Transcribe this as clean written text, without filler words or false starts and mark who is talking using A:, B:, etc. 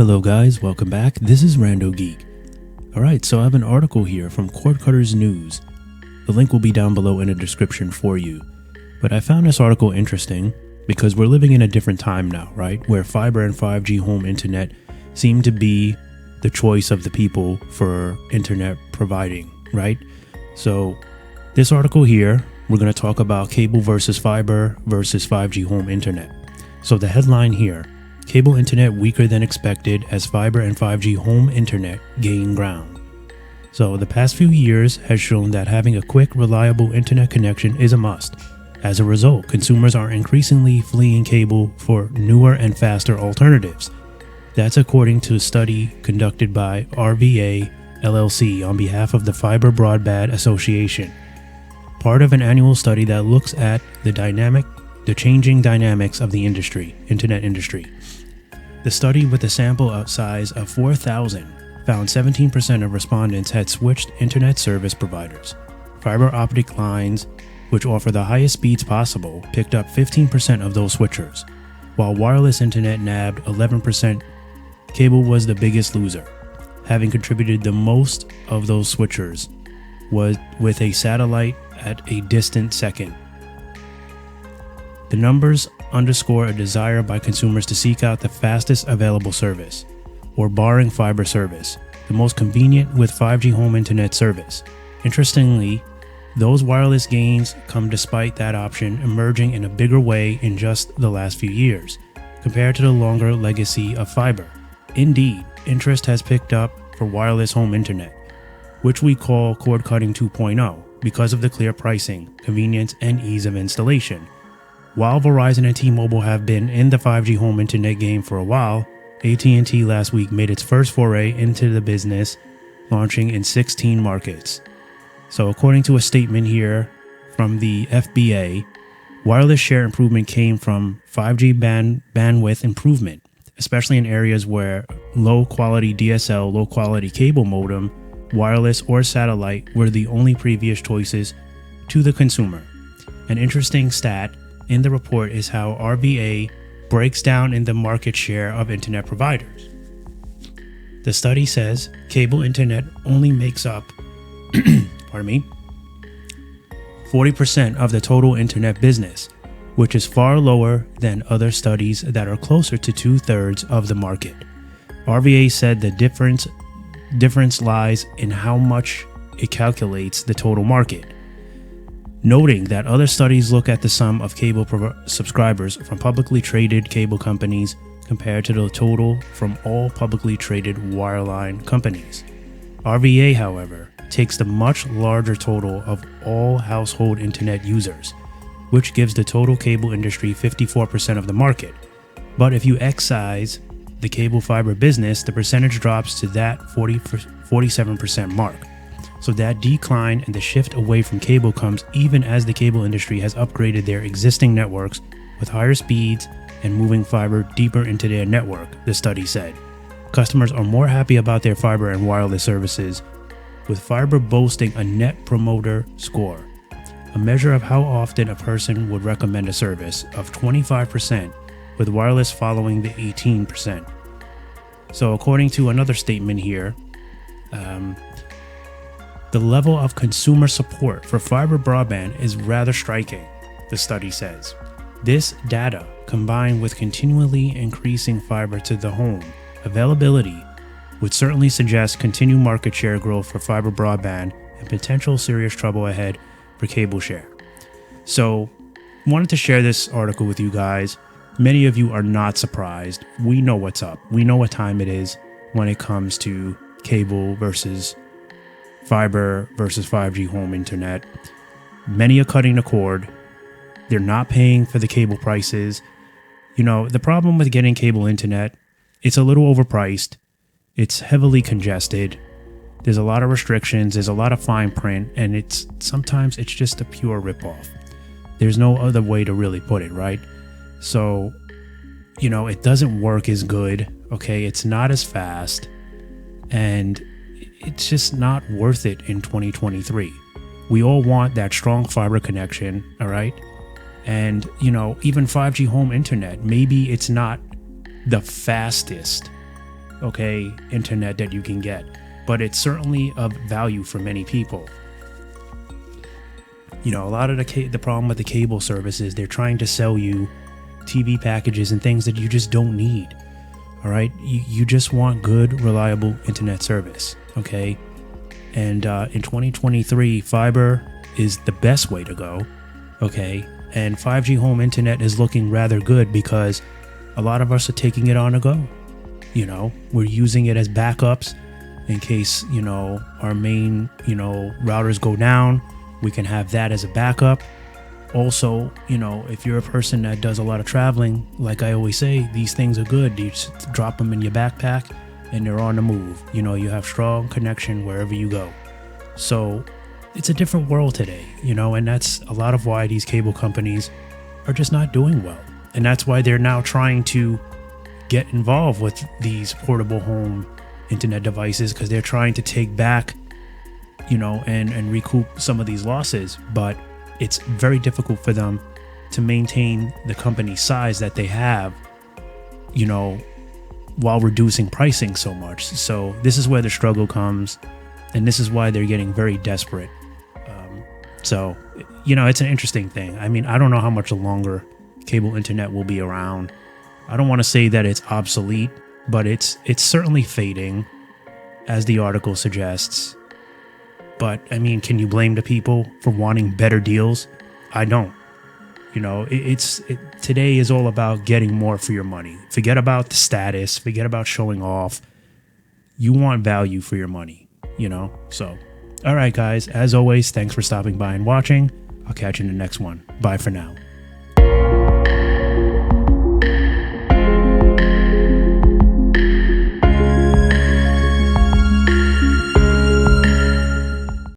A: Hello guys, welcome back. This is RandoGEEK. Alright, so I have an article here from Cord Cutters News. The link will be down below in the description for you. But I found this article interesting because we're living in a different time now, right? Where fiber and 5G home internet seem to be the choice of the people for internet providing, right? So this article here, we're going to talk about cable versus fiber versus 5G home internet. So the headline here, cable internet weaker than expected as fiber and 5G home internet gain ground. So the past few years has shown that having a quick, reliable internet connection is a must. As a result, consumers are increasingly fleeing cable for newer and faster alternatives. That's according to a study conducted by RVA LLC on behalf of the Fiber Broadband Association, part of an annual study that looks at the changing dynamics of the internet industry. The study, with a sample size of 4,000, found 17% of respondents had switched internet service providers. Fiber optic lines, which offer the highest speeds possible, picked up 15% of those switchers, while wireless internet nabbed 11%. Cable was the biggest loser, having contributed the most of those switchers, with a satellite at a distant second. The numbers underscore a desire by consumers to seek out the fastest available service, or barring fiber service, the most convenient with 5G home internet service. Interestingly, those wireless gains come despite that option emerging in a bigger way in just the last few years, compared to the longer legacy of fiber. Indeed, interest has picked up for wireless home internet, which we call cord cutting 2.0, because of the clear pricing, convenience, and ease of installation. While Verizon and T-Mobile have been in the 5G home internet game for a while, at&t last week made its first foray into the business, launching in 16 markets. So according to a statement here from the FBA, wireless share improvement came from 5G bandwidth improvement, especially in areas where low-quality DSL, low-quality cable modem, wireless, or satellite were the only previous choices to the consumer. An interesting stat in the report is how RVA breaks down in the market share of internet providers. The study says cable internet only makes up 40% of the total internet business, which is far lower than other studies that are closer to 2/3 of the market. RVA said the difference lies in how much it calculates the total market, noting that other studies look at the sum of cable subscribers from publicly traded cable companies compared to the total from all publicly traded wireline companies. RVA, however, takes the much larger total of all household internet users, which gives the total cable industry 54% of the market. But if you excise the cable fiber business, the percentage drops to that 47% mark. So that decline and the shift away from cable comes even as the cable industry has upgraded their existing networks with higher speeds and moving fiber deeper into their network, the study said. Customers are more happy about their fiber and wireless services, with fiber boasting a net promoter score, a measure of how often a person would recommend a service, of 25%, with wireless following the 18%. So according to another statement here, the level of consumer support for fiber broadband is rather striking, the study says. This data, combined with continually increasing fiber to the home availability, would certainly suggest continued market share growth for fiber broadband and potential serious trouble ahead for cable share. So, wanted to share this article with you guys. Many of you are not surprised. We know what's up. We know what time it is when it comes to cable versus fiber versus 5G home internet. Many are cutting the cord. They're not paying for the cable prices. You know, the problem with getting cable internet, it's a little overpriced. It's heavily congested. There's a lot of restrictions. There's a lot of fine print, and sometimes it's just a pure ripoff. There's no other way to really put it, right? So, you know, it doesn't work as good. Okay, it's not as fast, and it's just not worth it in 2023. We all want that strong fiber connection, all right? And, you know, even 5G home internet, maybe it's not the fastest, okay, internet that you can get, but it's certainly of value for many people. You know, a lot of the problem with the cable services, they're trying to sell you TV packages and things that you just don't need. All right, you just want good, reliable internet service. Okay, and in 2023, fiber is the best way to go. Okay, and 5G home internet is looking rather good because a lot of us are taking it on the go. You know, we're using it as backups in case, you know, our main, you know, routers go down. We can have that as a backup. Also, you know, if you're a person that does a lot of traveling, like I always say, these things are good. You just drop them in your backpack and they're on the move. You know, you have strong connection wherever you go. So it's a different world today, you know, and that's a lot of why these cable companies are just not doing well. And that's why they're now trying to get involved with these portable home internet devices, because they're trying to take back, you know, and recoup some of these losses. But it's very difficult for them to maintain the company size that they have, you know, while reducing pricing so much. So this is where the struggle comes, and this is why they're getting very desperate. So, you know, it's an interesting thing. I mean, I don't know how much longer cable internet will be around. I don't want to say that it's obsolete, but it's certainly fading, as the article suggests. But I mean, can you blame the people for wanting better deals? I don't. You know, today is all about getting more for your money. Forget about the status. Forget about showing off. You want value for your money, you know? So, all right, guys, as always, thanks for stopping by and watching. I'll catch you in the next one. Bye for now.